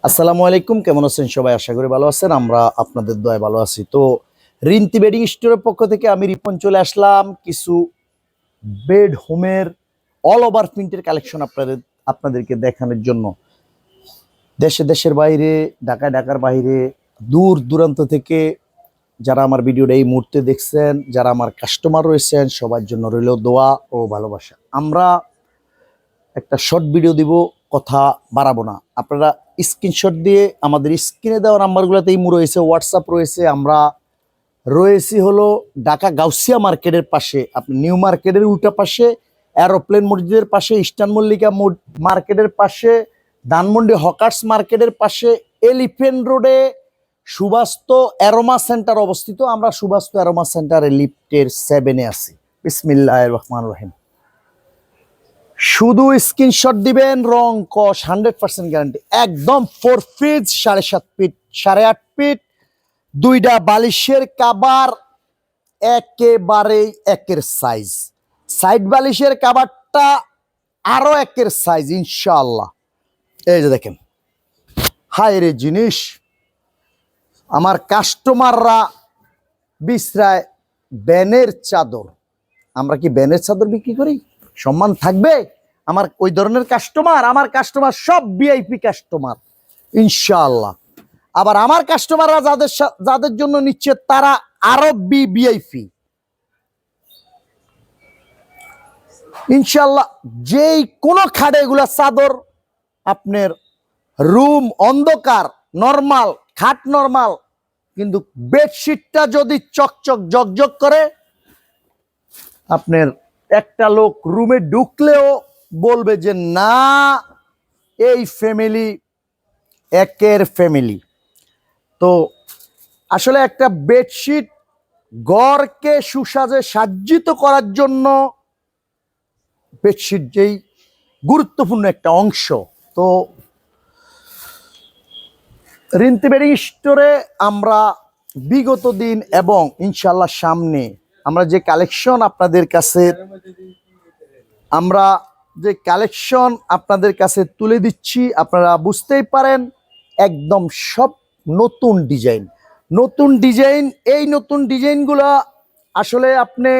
আসসালামু আলাইকুম, কেমন আছেন সবাই? আশা করি ভালো আছেন। আমরা আপনাদের দয়ায় ভালো আছি। তো রিন্তি বেডিং স্টোরের পক্ষ থেকে আমি রিপন চলে আসলাম কিছু বেড হোমের অল ওভার প্রিন্টের কালেকশন আপনাদেরকে দেখানোর জন্য। দেশের বাইরে, ঢাকার বাইরে, দূর দূরান্ত থেকে যারা আমার ভিডিওটা এই মুহূর্তে দেখছেন, যারা আমার কাস্টমার রয়েছেন, সবার জন্য রইল দোয়া ও ভালোবাসা। আমরা একটা শর্ট ভিডিও দিব, কথা বাড়াবো না। আপনারা স্ক্রিনশট দিয়ে আমাদের স্ক্রিনে দেওয়া নাম্বারগুলোতে ইমো রয়েছে, হোয়াটসঅ্যাপ রয়েছে। আমরা রয়েছি হলো ঢাকা গাউসিয়া মার্কেটের পাশে, আপনি নিউ মার্কেটের উল্টা পাশে, এরোপ্লেন মসজিদের পাশে, ইস্টার্ন মল্লিকা মার্কেটের পাশে, ধানমন্ডি হকার্স মার্কেটের পাশে, এলিফেন্ট রোডে সুবাস্ত অ্যারোমা সেন্টার অবস্থিত। আমরা সুবাস্ত অ্যারোমা সেন্টারে লিফটের 7-এ আছি। বিসমিল্লাহির রহমানির রহিম। শুধু স্ক্রিনশট দিবেন, রং কস 100% গ্যারান্টি, একদম 4 ফিট 7.5 ফিট 8.5 ফিট, দুইটা বালিশের কাবার একেবারেই একের সাইজ, সাইড বালিশের কাবারটা আরো একের সাইজ ইনশাআল্লাহ। এই যে দেখেন, হাই রে জিনিস, আমার কাস্টমাররা বিছরায় ব্যানের চাদর। আমরা কি ব্যানের চাদর বিক্রি করি? সম্মান থাকবে আমার ওই ধরনের কাস্টমার। আমার কাস্টমার সব ভিআইপি কাস্টমার ইনশাআল্লাহ। আবার আমার কাস্টমাররা যাদের জন্য নিচ্ছে তারা আরো ভিআইপি ইনশাআল্লাহ। যেই কোনো খাটে এগুলা চাদর, আপনার রুম অন্ধকার, নরমাল খাট নরমাল, কিন্তু বেডশিটটা যদি চকচক জকজক করে, আপনার একটা লোক রুমে ঢুকলেও বলবে যে না, এই ফ্যামিলি একের ফ্যামিলি। তো আসলে একটা বেডশিট ঘরকে সুসাজে সাজ্জিত করার জন্য বেডশিট যেই গুরুত্বপূর্ণ একটা অংশ। তো রিন্তি বেডিং স্টোরে আমরা বিগত দিন এবং ইনশাল্লাহ সামনে আমরা যে কালেকশন আপনাদের কাছে তুলে দিচ্ছি, আপনারা বুঝতেই পারেন একদম সব নতুন ডিজাইন। এই নতুন ডিজাইনগুলো আসলে আপনি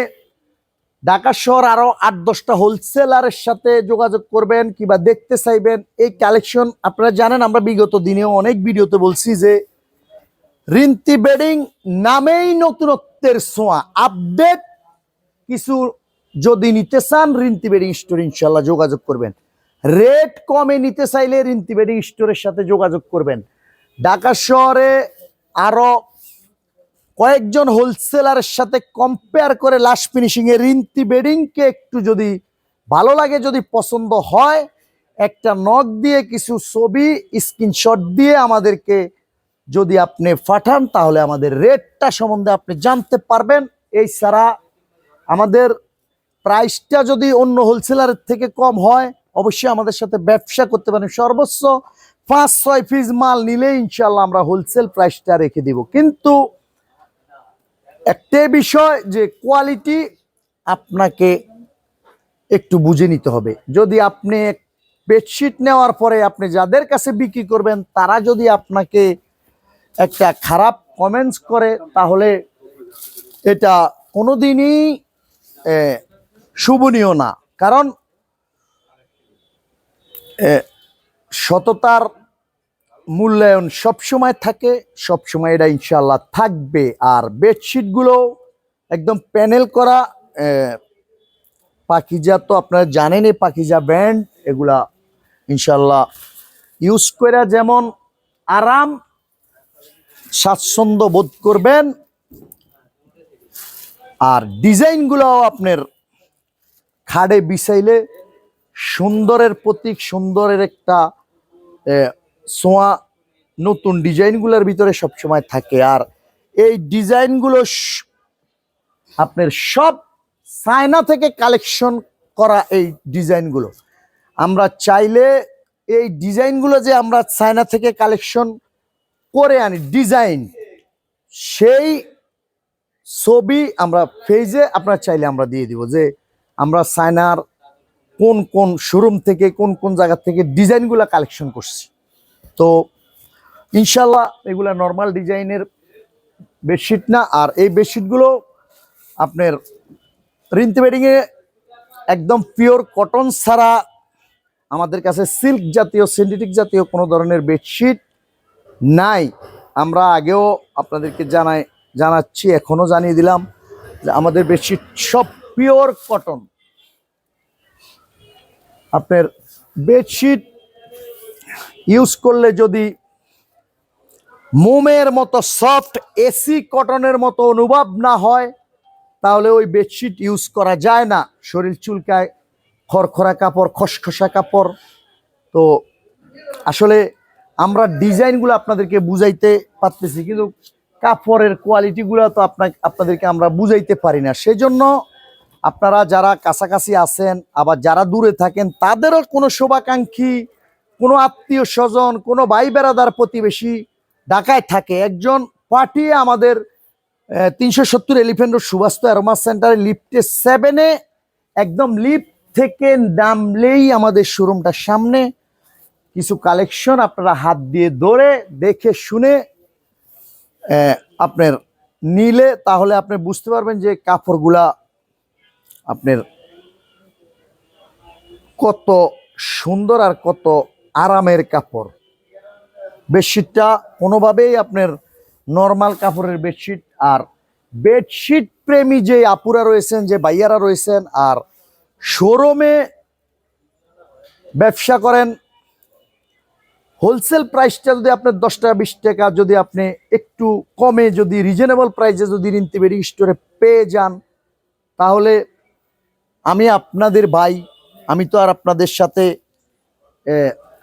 ঢাকা শহর আরো 8-10টা হোলসেলারের সাথে যোগাযোগ করবেন কিংবা দেখতে চাইবেন এই কালেকশন। আপনারা জানেন আমরা বিগত দিনেও অনেক ভিডিওতে বলছি যে রিন্তি বেডিং নামেই নতুনত্বের ছোঁয়া। আপডেট কিছু যদি নিতে চান রিন্তি বেডিং স্টোর ইনশাল্লাহ যোগাযোগ করবেন। রেট কমে নিতে চাইলে রিন্তি বেডিং স্টোরের সাথে যোগাযোগ করবেন। ঢাকা শহরে আরো কয়েকজন হোলসেলারের সাথে কম্পেয়ার করে লাস্ট ফিনিশিং এ রিন্তি বেডিংকে একটু যদি ভালো লাগে, যদি পছন্দ হয়, একটা নক দিয়ে কিছু ছবি স্ক্রিনশট দিয়ে আমাদেরকে যদি আপনি পাঠান, তাহলে আমাদের রেটটা সম্বন্ধে আপনি জানতে পারবেন। এই ছাড়া আমাদের প্রাইসটা যদি অন্য হোলসেলারের থেকে কম হয়, অবশ্যই আমাদের সাথে ব্যবসা করতে পারেন। সর্বোচ্চ 5-6 পিস মাল নিলে ইনশাল্লাহ আমরা হোলসেল প্রাইসটা রেখে দিব। কিন্তু একটা বিষয় যে কোয়ালিটি আপনাকে একটু বুঝে নিতে হবে। যদি আপনি বেডশিট নেওয়ার পরে আপনি যাদের কাছে বিক্রি করবেন তারা যদি আপনাকে একটা খারাপ কমেন্টস করে, তাহলে এটা কোনোদিনই শুভনীয় না। কারণ সততার মূল্যায়ন সবসময় থাকে, সবসময় এটা ইনশাল্লাহ থাকবে। আর বেডশিটগুলো একদম প্যানেল করা পাকিজা, তো আপনারা জানেন এই পাকিজা ব্র্যান্ড, এগুলা ইনশাল্লাহ ইউজ করে যেমন আরাম স্বাচ্ছন্দ্য বোধ করবেন, আর ডিজাইনগুলো আপনার খাড়ে বিছাইলে সুন্দরের প্রতীক, সুন্দরের একটা ছোঁয়া নতুন ডিজাইনগুলোর ভিতরে সবসময় থাকে। আর এই ডিজাইনগুলো আপনার সব চায়না থেকে কালেকশন করা। এই ডিজাইনগুলো আমরা চাইলে এই ডিজাইনগুলো যে আমরা চায়না থেকে কালেকশন করে আনি, ডিজাইন সেই ছবি আমরা পেজে আপনারা চাইলে আমরা দিয়ে দিব যে আমরা চায়নার কোন কোন শোরুম থেকে কোন কোন জায়গা থেকে ডিজাইনগুলো কালেকশন করছি। তো ইনশাল্লাহ এগুলা নর্মাল ডিজাইনের বেডশিট না। আর এই বেডশিটগুলো আপনার রিন্তি বেডিংয়ে একদম পিওর কটন ছাড়া আমাদের কাছে সিল্ক জাতীয় সিনথেটিক জাতীয় কোনো ধরনের বেডশিট নাই। আমরা আগেও আপনাদেরকে জানাচ্ছি, এখনো জানিয়ে দিলাম যে আমাদের বেডশিট সব পিওর কটন। আপনার বেডশিট ইউজ করলে যদি মোমের মতো সফট এসি কটনের মতো অনুভব না হয় তাহলে ওই বেডশিট ইউজ করা যায় না। শরীর চুলকায়, খরখরা কাপড়, খসখসা কাপড়। তো আসলে আমরা ডিজাইনগুলো আপনাদেরকে বুঝাইতে পারতেছি, কিন্তু কাপড়ের কোয়ালিটিগুলো তো আপনাদেরকে আমরা বুঝাইতে পারি না। সেজন্য আপনারা যারা কাছাকাছি আছেন, আবার যারা দূরে থাকেন, তাদেরও কোনো শুভাকাঙ্ক্ষী, কোনো আত্মীয় স্বজন, কোনো ভাই বেড়াদার, প্রতিবেশী ঢাকায় থাকে, একজন পাঠিয়ে আমাদের 370 এলিফ্যান্ট রোড সুবাস্ত অ্যারোমা সেন্টারে লিফটে 7-এ একদম লিফট থেকে নামলেই আমাদের শোরুমটার সামনে কিছু কালেকশন আপনারা হাত দিয়ে ধরে দেখে শুনে আপনার নিলে তাহলে আপনি বুঝতে পারবেন যে কাপড়গুলা আপনার কত সুন্দর আর কত আরামের কাপড়। বেডশিটটা কোনোভাবেই আপনার নর্মাল কাপড়ের বেডশিট। আর বেডশিট প্রেমী যে আপুরা রয়েছেন, যে ভাইয়ারা রয়েছেন, আর শোরুমে ব্যবসা করেন, হোলসেল প্রাইসটা যদি আপনার 10 টাকা 20 টাকা যদি আপনি একটু কমে যদি রিজনেবল প্রাইসে যদি রিন্তি বেডিং স্টোরে পেয়ে যান, তাহলে আমি আপনাদের ভাই, আমি তো আর আপনাদের সাথে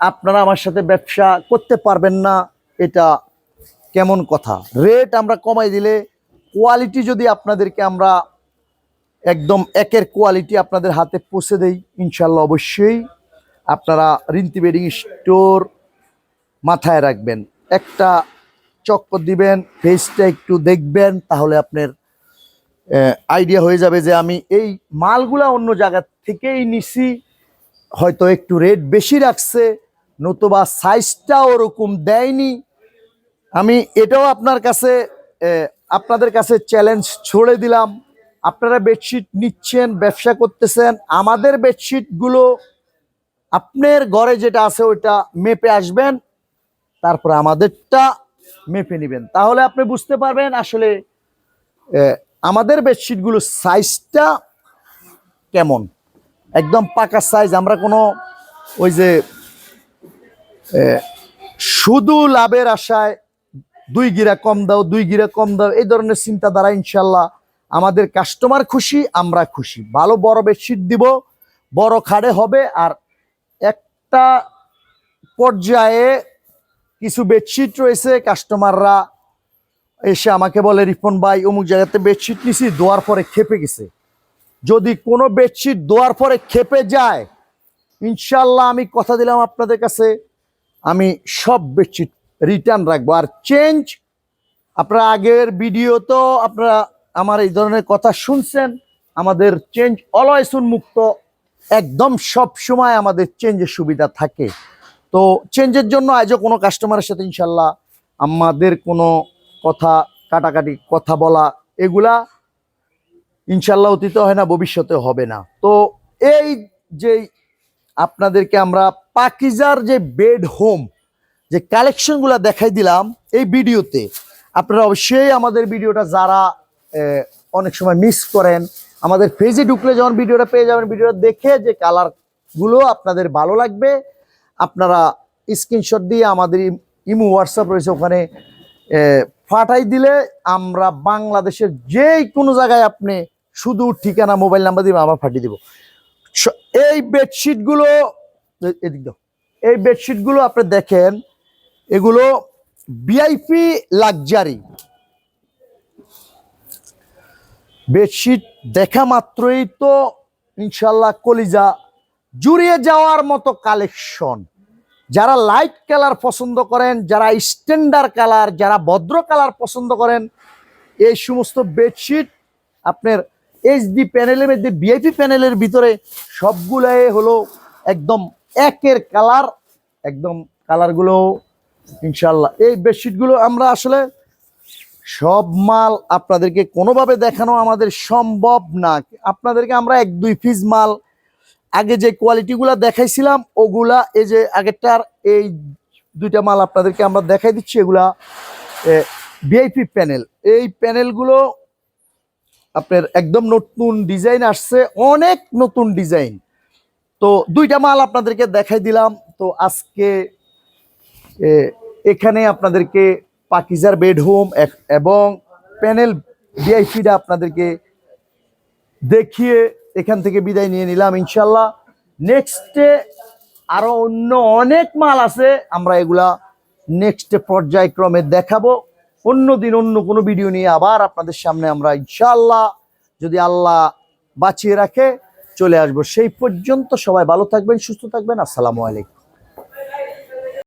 আপনারা আমার সাথে ব্যবসা করতে পারবেন না, এটা কেমন কথা? রেট আমরা কমাই দিলে কোয়ালিটি যদি আপনাদেরকে আমরা একদম একের কোয়ালিটি আপনাদের হাতে পৌঁছে দেই, ইনশাল্লাহ অবশ্যই আপনারা রিন্তি বেডিং স্টোর মাথায় রাখবেন। একটা চক্কর দিবেন, ফেসটা একটু দেখবেন, তাহলে আপনার আইডিয়া হয়ে যাবে যে আমি এই মালগুলা অন্য জায়গা থেকেই নিছি, হয়তো একটু রেট বেশি রাখছে, নতুবা সাইজটা ওরকম দেয়নি। আমি এটাও আপনাদের কাছে চ্যালেঞ্জ ছড়ে দিলাম। আপনারা বেডশিট নিচ্ছেন, ব্যবসা করতেছেন, আমাদের বেডশিটগুলো আপনার ঘরে যেটা আছে ওইটা মেপে আসবেন, তারপর আমাদেরটা মেপে নেবেন, তাহলে আপনি বুঝতে পারবেন আসলে আমাদের বেডশিটগুলো সাইজটা কেমন, একদম পাকা সাইজ। আমরা কোনো ওই যে শুধু লাভের আশায় 2 গিরা কম দাও 2 গিরা কম দাও এই ধরনের চিন্তাধারা ইনশাল্লাহ আমাদের কাস্টমার খুশি, আমরা খুশি। ভালো বড় বেডশিট দিব, বড় খাড়ে হবে। আর একটা পর্যায়ে কিছু বেডশিট রয়েছে, কাস্টমাররা এসে আমাকে বলে, রিপন ভাই অমুক জায়গাতে বেডশিট নিছি, ধোয়ার পরে খেপে গেছে। যদি কোনো বেডশিট ধোয়ার পরে খেপে যায়, ইনশাল্লাহ আমি কথা দিলাম আপনাদের কাছে, আমি সব বেডশিট রিটার্ন রাখবো। আর চেঞ্জ, আপনারা আগের ভিডিও তো আপনারা আমার এই ধরনের কথা শুনছেন, আমাদের চেঞ্জ অলওয়েজ উন্মুক্ত, একদম সব সময় আমাদের চেঞ্জের সুবিধা থাকে। তো চেঞ্জের জন্য আজও কোনো কাস্টমারের সাথে ইনশাল্লাহ আমাদের কোনো কথা কাটাকাটি কথা বলা এগুলা ইনশাল্লাহ অতীতে হয় না, ভবিষ্যতে হবে না। তো এই যে আপনাদেরকে আমরা পাকিজার যে বেড হোম যে কালেকশনগুলো দেখাই দিলাম এই ভিডিওতে, আপনারা অবশ্যই আমাদের ভিডিওটা যারা অনেক সময় মিস করেন, আমাদের পেজে ঢুকলে যখন ভিডিওটা পেয়ে যাবেন, ভিডিওটা দেখে যে কালারগুলো আপনাদের ভালো লাগবে আপনারা স্ক্রিনশট দিয়ে আমাদের ইমো হোয়াটসঅ্যাপ রয়েছে ওখানে পাঠাই দিলে আমরা বাংলাদেশের যে কোনো জায়গায় আপনি শুধু ঠিকানা মোবাইল নাম্বার দিবেন, আমরা পাঠিয়ে দেব। এই বেডশিটগুলো এদিক দাও, এই বেডশিটগুলো আপনি দেখেন, এগুলো ভিআইপি লাক্সারি বেডশিট। দেখা মাত্রই তো ইনশাল্লাহ কলিজা জুড়িয়ে যাওয়ার মতো কালেকশন। যারা লাইট কালার পছন্দ করেন, যারা স্ট্যান্ডার্ড কালার, যারা ভদ্র কালার পছন্দ করেন, এই সমস্ত বেডশিট আপনার এইচডি প্যানেলের মধ্যে ভিআইপি প্যানেলের ভিতরে সবগুলাই হলো একদম একের কালার, একদম কালারগুলো ইনশাল্লাহ এই বেডশিটগুলো আমরা আসলে সব মাল আপনাদেরকে কোনোভাবে দেখানো আমাদের সম্ভব না। আপনাদেরকে আমরা 1-2 পিস মাল আগে যে কোয়ালিটিগুলা দেখাইছিলাম ওগুলা, এই যে আগেরটার এই 2টা মাল আপনাদেরকে আমরা দেখাই দিচ্ছি। এগুলা ভিআইপি প্যানেল, এই প্যানেলগুলো আপনার একদম নতুন ডিজাইন আসছে, অনেক নতুন ডিজাইন। তো 2টা মাল আপনাদেরকে দেখাই দিলাম। তো আজকে এখানে আপনাদেরকে পাকিজার বেড হোম এবং প্যানেল ভিআইপিটা আপনাদেরকে দেখিয়ে এখান থেকে বিদায় নিয়ে নিলাম। ইনশাল্লাহ নেক্সটে আরো অন্য অনেক মাল আছে, আমরা এগুলা নেক্সটে পর্যায়ক্রমে দেখাবো। অন্য দিন অন্য কোনো ভিডিও নিয়ে আবার আপনাদের সামনে আমরা ইনশাল্লাহ যদি আল্লাহ বাঁচিয়ে রাখে চলে আসবো। সেই পর্যন্ত সবাই ভালো থাকবেন, সুস্থ থাকবেন। আসসালামু আলাইকুম।